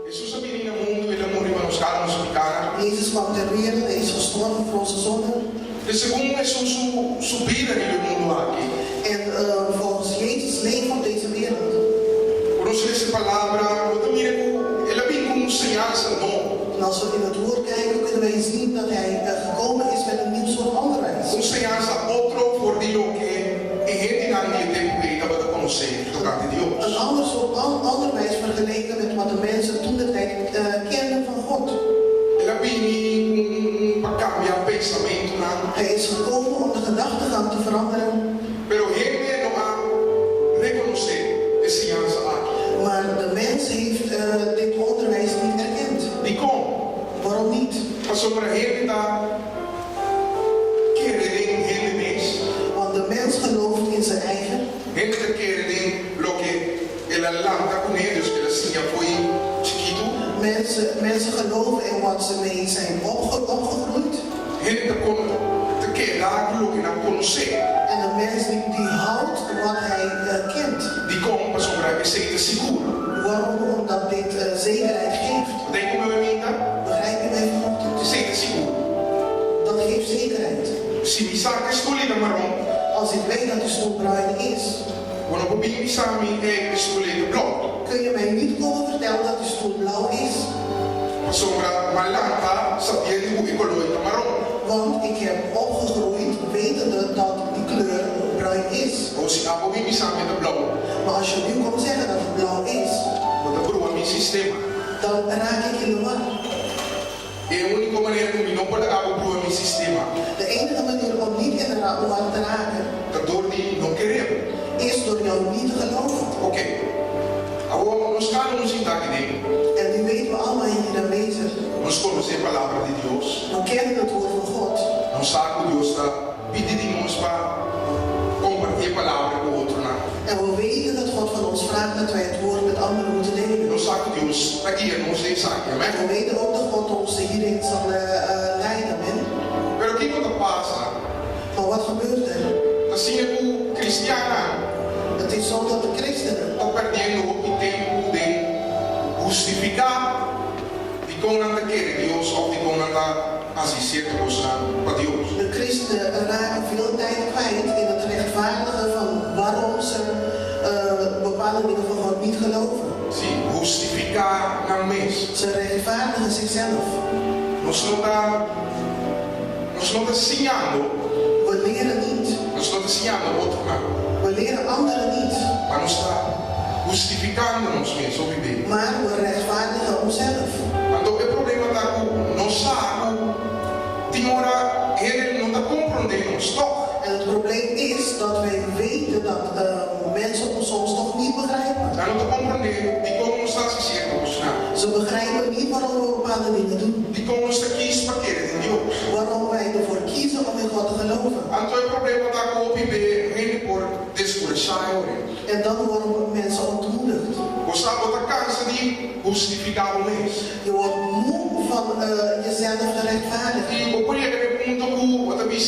Jesus sa piling ng mundo, ilang muri man os kanos picana. Jezus kwam ter wereld, hij is gestorven voor onze zonden. E segundo Jesus subida nel mundo aqui. En volgens Jezus leven op deze wereld. Por isso essa palavra, eu também ela vem com um sinal novo. En als we in het woord kijken, kunnen wij zien dat hij gekomen is met een nieuw soort onderwijs. Um sinal outro por aquilo que a gente não tem feito para conhecer tocante de Deus. Een ander soort onderwijs vergeleken met wat de mensen toen de tijd kenden van God. Ela vem para cambiar pensamento, não? Hij is gekomen om de gedachtegang te veranderen. Pero gente não a reconhecer esse sinal aqui. Maar de mens heeft dit onderwijs niet erkend. E como? Waarom niet? Mas sobre a gente da querer ele mesmo. Want de mens gelooft in zijn eigen. Gente que querer lo que ela lanta com eles, que ela sim foi chiquito. Mensen geloven in wat ze mee zijn opgegroeid. Gente te querer lo que não conhecer. En de mens die houdt wat hij kent. Die komt sobre a receita segura. Waarom? Omdat dit zekerheid geeft. Tem como eu me Begrijp je mij vanochtend? receita segura. Dat geeft zekerheid. Se me saca escolhida marrom, Als ik weet dat de stoel bruin is, quando eu vim me sabe é escolhida bloco. kun je mij niet komen vertellen dat de stoel blauw is. Sobre a lanta, sabia de o colorido marrom. Want ik heb opgegroeid wetende dat die kleur bruin is. Ou se a vim me sabe de bloco. Maar als je nu komt zeggen dat het blauw is, Vou dar pro meu sistema. dan raak ik in de war. É a única maneira que não pode dar pro meu sistema. De enige manier om niet in de war te raken, Da dor de não querer. is door jou niet te geloven. Ok. Agora nós estamos em aqui. En nu weten we allemaal hier aanwezig. Nós conhecemos a palavra de Deus. We kennen het woord van God. Nós sabemos que Deus está pedindo nós para compartilhar a palavra com o outro. En we weten dat God van ons vraagt dat wij het woord met anderen moeten delen. Nós sabemos que Deus está guiando nós nessa área. En we weten ook dat God ons hierin zal leiden. Amen. Pero o que passa? Maar wat gebeurt er? Assim é que o cristiano Het is zo dat de christenen está perdendo o tempo de justificar de como não quer Deus ou de como não assistir para Deus. De christenen raken veel tijd kwijt in het rechtvaardigen van waarom ze bepaalde dingen van God niet geloven. Sim, justificar não mesmo. Ze rechtvaardigen zichzelf. Nós não está ensinando, We leren niet. nós não está ensinando o outro lado. We leren anderen niet. Mas nós está justificando nós mesmos, viver. Maar we rechtvaardigen onszelf. Quando o problema está com nós sabemos, tem hora ele não está compreendendo nós toch. En het probleem is dat wij weten dat mensen ons soms toch niet begrijpen. Não está compreendendo de como nós está assistindo nós não. Ze begrijpen niet waarom we bepaalde dingen doen. De como nós está aqui para querer em Deus. Waarom wij ervoor kiezen om in God te geloven. Então o problema está com o viver ele por descurachar ele. En dan worden mensen ontmoedigd. Você está cansa de justificar o mês. Je wordt moe van jezelf te rechtvaardigen. E o collega me perguntou outra vez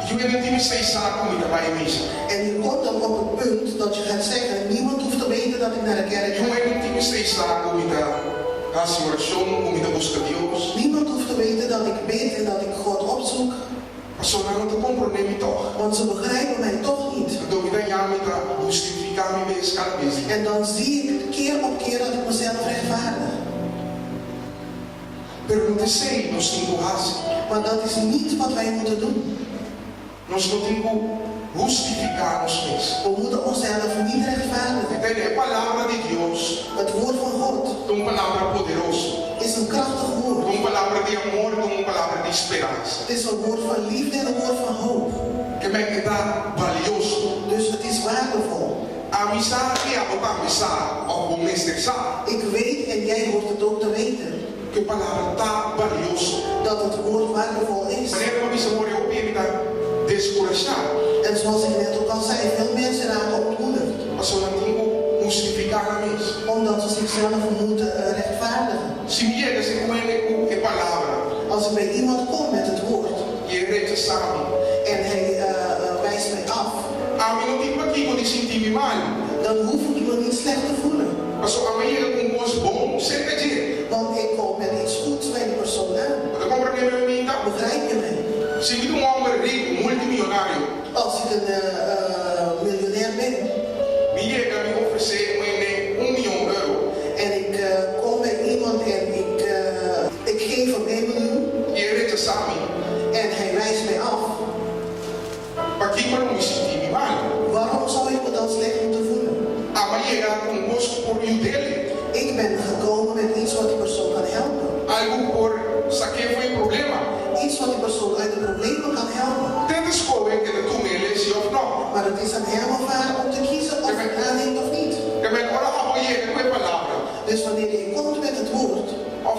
je bent niet steeds zaken met bij misa. En je komt dan op het punt dat je gaat zeggen, niemand hoeft te weten dat ik naar de kerk Je ga. bent niet steeds zaken met de oração, met de busca Deus. Niemand hoeft te weten dat ik bid en dat ik God opzoek. Maar zo lang te compronemen toch. Want ze begrijpen mij toch niet. Door dat ja met de justificar me bij schaal bezig. En dan zie ik keer op keer dat ik mezelf rechtvaardig. Pero não te sei, nós temos razão. Maar dat is niet wat wij moeten doen. Nós não temos justificar nós mesmos. We moeten onszelf niet rechtvaardigen. Entende? A palavra de Deus Het woord van God é uma palavra poderosa. is een krachtig É woord. uma palavra de amor, é uma palavra de esperança. Het is een woord van liefde en een woord van hoop. Que me dá valioso. Dus het is waardevol. A amizade é a botar amizade, ou mestrezar. Ik weet en jij hoort het ook te weten. Que a palavra está valioso. Dat het woord waardevol is. Wanneer we mensen horen op je dat descorajar, En zoals ik net ook al zei, veel mensen raken ontmoedigd. mas eu não tenho justificar a mim. Omdat ze zichzelf moeten rechtvaardigen. Se vier se comene com a palavra, Als ik bij iemand kom met het woord e ele sabe, en hij wijst mij af, a mim não tem para que eu me sentir mal. dan hoef ik me niet slecht te voelen. Maar zo aan mij een ons bom, zeg het je. Want ik kom met iets goeds bij die persoon aan. Dan kom ik er niet aan. Begrijp je mij? Zie je een ander rico, multimiljonario. Als ik een miljonair ben Wie je kan je offereren met €1 miljoen. en ik kom bij iemand en ik geef hem 1 miljoen Je redt je samen. en hij wijst mij af. Maar kijk maar hoe je ziet die man. Waarom zou ik me dan slecht moeten voelen? Ah, maar je gaat een bos voor je delen. Ik ben gekomen met iets wat die persoon kan helpen. Algo por saquear voor je problemen. Iets wat die persoon uit de problemen kan helpen. Dit is gewoon een keer de toemelis of nog. Maar het is aan hem of haar om te kiezen of het aanneemt of niet. Je bent ora aboyer, ik weet palabra. Dus wanneer je komt met het woord, Of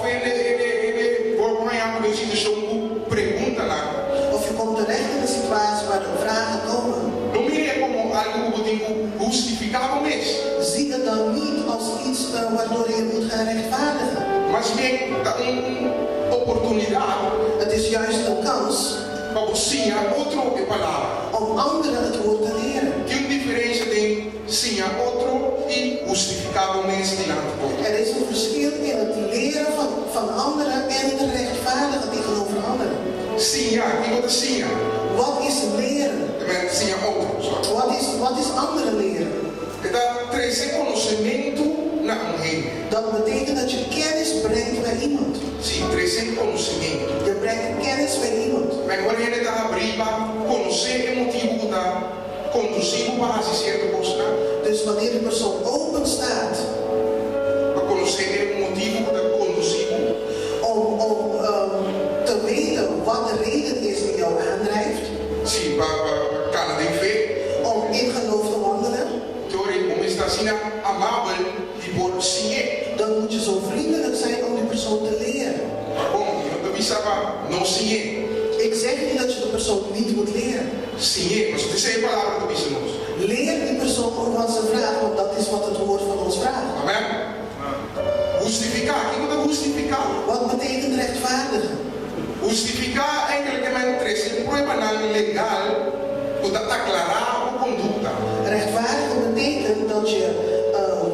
voor mij aan de situatie pregunta na. of je komt terecht in een situatie waar de vragen komen, No mire como algo que justificado mes. zie het dan niet als iets waardoor je moet gaan rechtvaardigen. Mas bien oportunidad Het is juist een kans para você outro palabra. om anderen het woord te leren. Que diferença tem sim outro e justificado mes diante de Deus. Er is een verschil in het leren van anderen en het rechtvaardigen tegenover anderen. Sim, que outra sim. Wat is leren? Também sim outro. Wat is anderen leren? Então, trazer conhecimento na mulher. Dat betekent dat je kennis brengt bij iemand. Sim, trazer conhecimento. Je brengt kennis bij iemand. Mas quando ele está abrindo, conhecer o motivo da conduzir para fazer certa coisa. Dus wanneer de persoon open staat Para conhecer o motivo da conduzir. om te weten wat de reden is die jou aandrijft, Sim, para cada de fé. om in geloof te wandelen, Teorie, como está assim, amável e por sim. dan moet je zo vriendelijk zijn om die persoon te leren. Bom, eu também estava não sim. Ik zeg niet dat je de persoon niet moet leren. Sim, mas você sei a palavra do bicho nos. Leer die persoon om wat ze vraagt, want dat is wat het woord van ons vraagt. Amém? Justificar, o que é justificar? Wat betekent rechtvaardigen? Justificar eigenlijk men trazer prueba legal para aclarar a conduta. Rechtvaardigen betekent dat je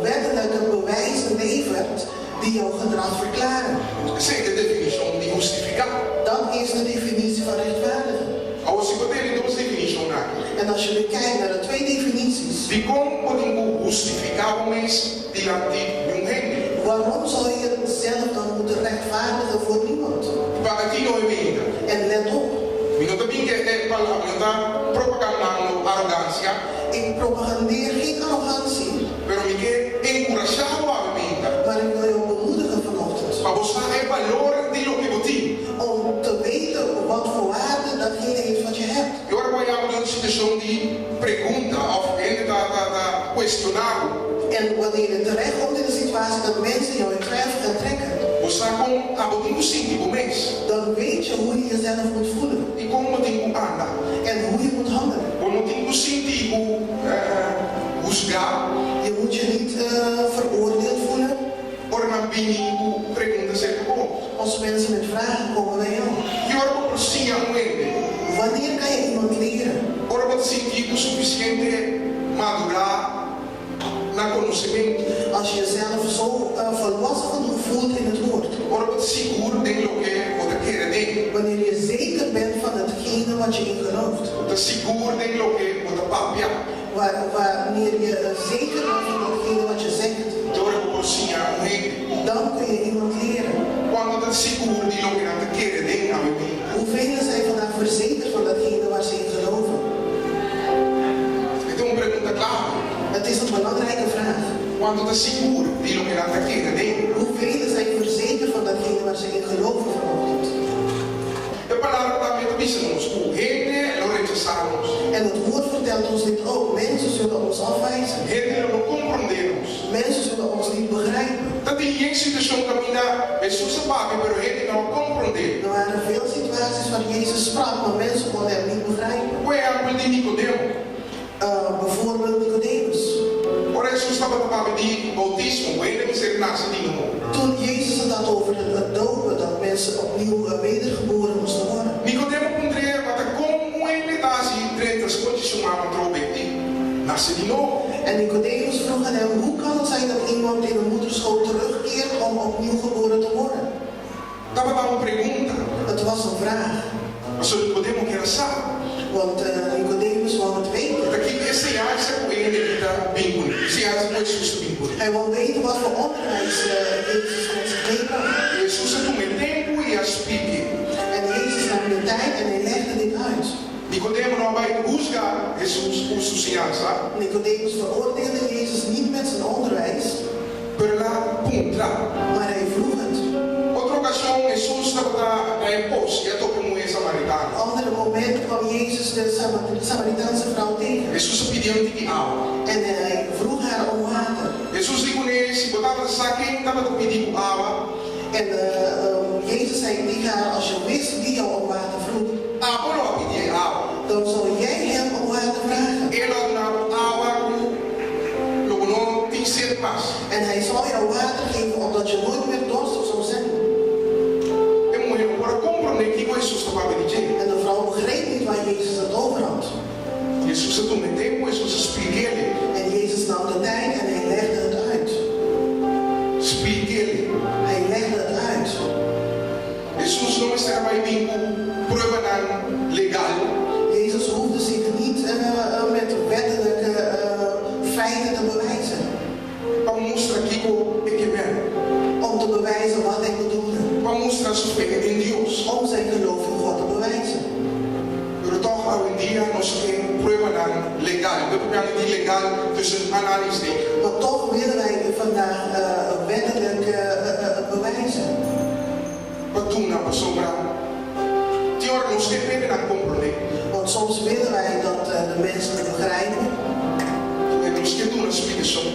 wettelijke bewijzen levert die jouw gedrag verklaren. Essa é a definição de justificar. Dat is de definitie van rechtvaardigen. Als ik wat in duas definições aqui. En als je nu kijkt naar de 2 definities, De como podemos justificar o mês diante de rende? waarom zou je zelf dan moeten rechtvaardigen voor niemand? Para aqui não é ainda. En let op, E não também que é palavra, não está propagandando arrogância, ik propagandeer geen arrogantie, pero me quer encorajar a ainda. maar ik wil je bemoedigen vanochtend. Para buscar o valor de lo que você tem. Om te weten wat voor waarde datgene heeft wat je hebt. E agora vou abrir uma situação de pergunta, of gente está questionando. En wanneer je terechtkomt in de situatie dat mensen jou in twijfel gaan trekken, Você com a botinho síntico mês. dan weet je hoe je jezelf moet voelen E como botinho anda. en hoe je moet handelen. Como botinho síntico buscar. Je moet je niet veroordeeld voelen Ora na bingo pergunta certo bom. als mensen met vragen komen bij jou. E ora vou prosseguir a moeda. Wanneer kan je iemand leren? Ora vou sentir o suficiente madurar na conhecimento. Als je jezelf zo volwassen genoeg voelt in het woord. Ora vou seguro de lo que você quer de. Wanneer je zeker bent van hetgene wat je in gelooft. Você seguro de lo que você papia. Wanneer je zeker bent van hetgene wat je zegt. Ora vou prosseguir a moeda. Dan kun je iemand leren. Quando você seguro de lo que você quer de a mim. Hoeveel zijn vandaag verzekerd van datgene waar ze in geloven? Então pergunta clara. Het is een belangrijke vraag. Quando você seguro de lo que você quer de. Hoeveel zijn verzekerd van datgene waar ze in geloven vanochtend? A palavra também diz-nos, o gente lo rechazamos. En het woord vertelt ons dit ook. Mensen zullen ons afwijzen. Gente lo comprendemos. Mensen zullen ons niet begrijpen. Dat in geen situação caminha, Jesus sabe, pero gente não compreende. Er waren veel situaties waar Jezus sprak, maar mensen konden hem niet begrijpen. O exemplo de Nicodemo. Bijvoorbeeld Nicodemus. Ora Jesus estava falando de bautismo, ele me ser nasce de novo. Toen Jezus het had over het dopen, dat mensen opnieuw wedergeboren moesten worden. Nicodemo poderia, mas como ele nasce 30 condições trobe, nasce de novo. En Nicodemus vroeg aan hem, hoe kan het zijn dat iemand in een moederschoot terugkeert om opnieuw geboren te worden? Estava uma pergunta. Het was een vraag. Mas Nicodemo quer saber. Want Nicodemus wou het weten. Daqui esse ano você põe ele que tá bingo. Esse ano você põe Jesus bingo. Hij wil weten wat voor onderwijs Jezus met zich meebracht. Jesus é do meu tempo e explique. En Jezus nam de tijd en hij legde dit uit. Nicodemo não vai buscar Jesus por sua ensinança. Nicodemus veroordeelde Jezus niet met zijn onderwijs, Pero lá punta. maar hij vroeg het. Outra ocasião, Jesus estava na imposto e a toca mulher samaritana. Op een ander moment kwam Jezus de Samaritaanse vrouw tegen. Jesus pediu um de água. En hij vroeg haar om water. Jesus lhe conhece, botava saque, estava te pedindo água. En Jezus zei tegen haar, als je wist wie jou om water vroeg, Água não pedia água. dan zou jij hem om water vragen. Ele na água, logo não tinha sede mais. En hij zal jou water geven, omdat je nooit meer dorstig zou zijn. E mulher agora compreende que Jesus estava pedindo. En de vrouw begreep niet waar Jezus het over had. Jesus se tomou tempo, Jesus expliquei ele. En Jezus nam de tijd en hij legde het uit. Expliquei ele. Hij legde het uit. Jesus não estava aí bingo, prova legal. Jezus hoefde zich niet met wettelijke feiten te bewijzen. Para mostrar que é que mesmo. Om te bewijzen wat hij bedoelde. Para mostrar sua fé em Deus. Om zijn geloof in God te bewijzen. Pero toch hoje em dia nós temos prova legal. We hebben niet legal tussen analise. Maar toch willen wij vandaag wettelijk bewijzen. Wat doen nou persoon? Die horen ons geen binnen naar compromis. Want soms willen wij dat de mensen het begrijpen. En ons geen doen een explicação.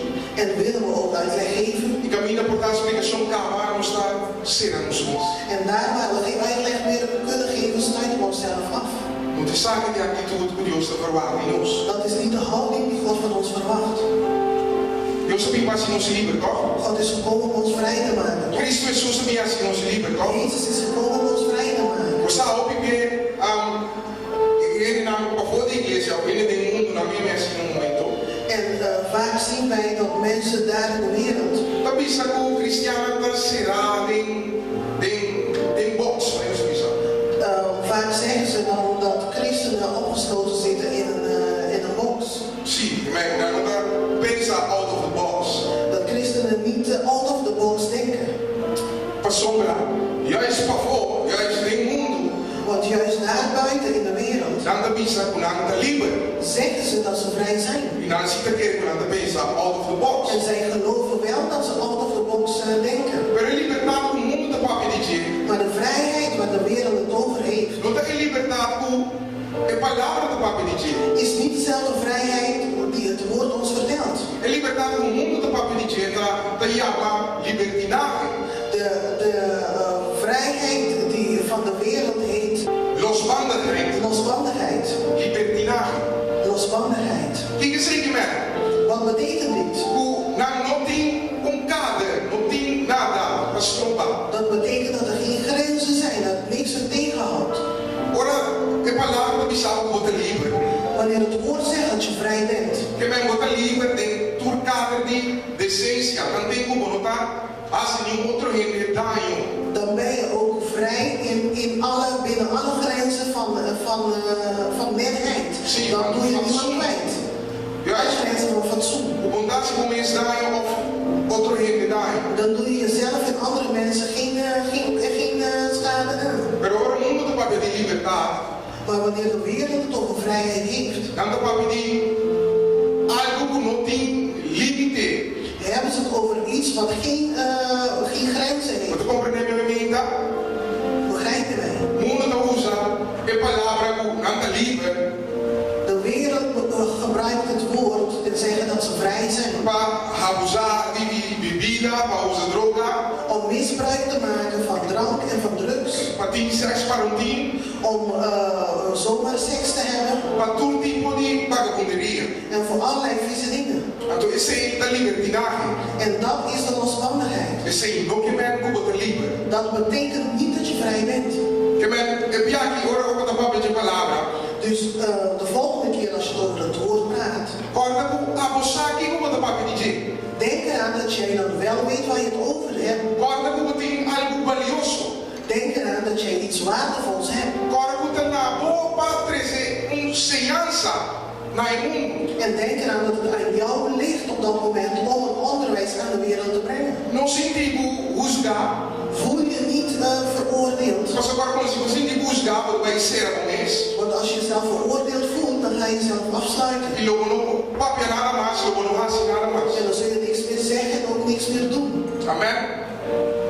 En willen we ook uitleg geven. E caminha por dar explicação cá, maar ons daar será nos ons. En daar waar we geen uitleg meer kunnen geven, sluiten we onszelf af. Want de zaken die atitude que Deus está verwacht in ons. Dat is niet de houding die God van ons verwacht. Deus também vai se nos livre, toch? God is gekomen om ons vrij te maken. Cristo Jesus também vai se nos livre, toch? Jezus is gekomen om ons vrij te maken. Você sabe que ele na favor da igreja, ele tem mundo na minha assim no momento. En vaak zien wij dat mensen daar in de wereld Tapi sa ko Cristiano será den box, mas isso. vaak zeggen ze dan dat christenen opgesloten zitten in een box. Sim, mas não pensa out of the box. Dat christenen niet out of the box denken. Para sombra, juist para fora, juist den mundo. Want juist daar buiten in de wereld Dan de bisa kunang de liber. zeggen ze dat ze vrij zijn. E dan si te quer kunang de pensa out of the box. En zij geloven wel dat ze out of the box denken. Pero libertad com mundo de papi de Maar de vrijheid waar de wereld het over heeft, não tem liberdade com a palavra do papi de is niet dezelfde vrijheid die het woord ons vertelt. A liberdade com mundo de papi de da yama libertinagem. De vrijheid die van de wereld heet Losbandigheid. losbandigheid. Libertinagem. Losbandigheid. Que zeg je mij? Wat betekent dit? Hoe não tem kader, não tem nada para trombar. Dat betekent dat er geen grenzen zijn, dat niks er tegenhoudt. Ora, a palavra de Bissau bota livre. Wanneer het woord zegt dat je vrij bent, Que me bota livre de tur kader de decência, não tem como notar, assim nenhum outro gente daño. dan ben je ook vrij binnen alle grenzen van netheid. Dan doe je niemand kwijt. Alle grenzen van fatsoen. O bondade começa daño of outro gente daño. Dan doe je jezelf en andere mensen geen schade aan. Pero ora o mundo do papel de liberdade, Maar wanneer de wereld het over vrijheid heeft, dan do papel de algo que não tem limite. hebben ze het over iets wat geen grenzen heeft. Você compreende minha mente? Begrijpen wij? O mundo não usa a palavra que não está livre De wereld gebruikt het woord en zeggen dat ze vrij zijn. para abusar de bebida, para usar droga, Om misbruik te maken van drank en van drugs. para ter sexo para Om zomaar seks te hebben. para todo tipo de vagabunderia. En voor allerlei vieze dingen. Então, esse é a libertinagem. En dat is de losbandigheid. Esse é o que me é livre. Dat betekent niet dat je vrij bent. Que me é aqui, ora, eu vou dar de palavra. Dus de volgende keer als je over het woord praat. Quando a você que na mundo. En denk eraan dat het aan jou ligt op dat moment om het onderwijs aan de wereld te brengen. Não sentido juzgar. Voel je niet veroordeeld. Mas agora quando se você não juzgar, você vai ser um mês. Want als je jezelf veroordeeld voelt, dan ga je jezelf afsluiten. E logo não papia nada mais, logo não raci nada mais. En dan zul je niks meer zeggen en ook niks meer doen. Amen.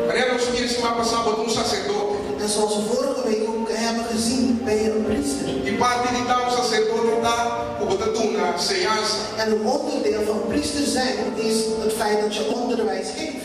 Wanneer ons hier semana passada um sacerdote. En zoals we vorige week ook hebben gezien, ben je een priester. E parte de tal sacerdote está o botaduna, ceança. En een onderdeel van priester zijn is het feit dat je onderwijs geeft.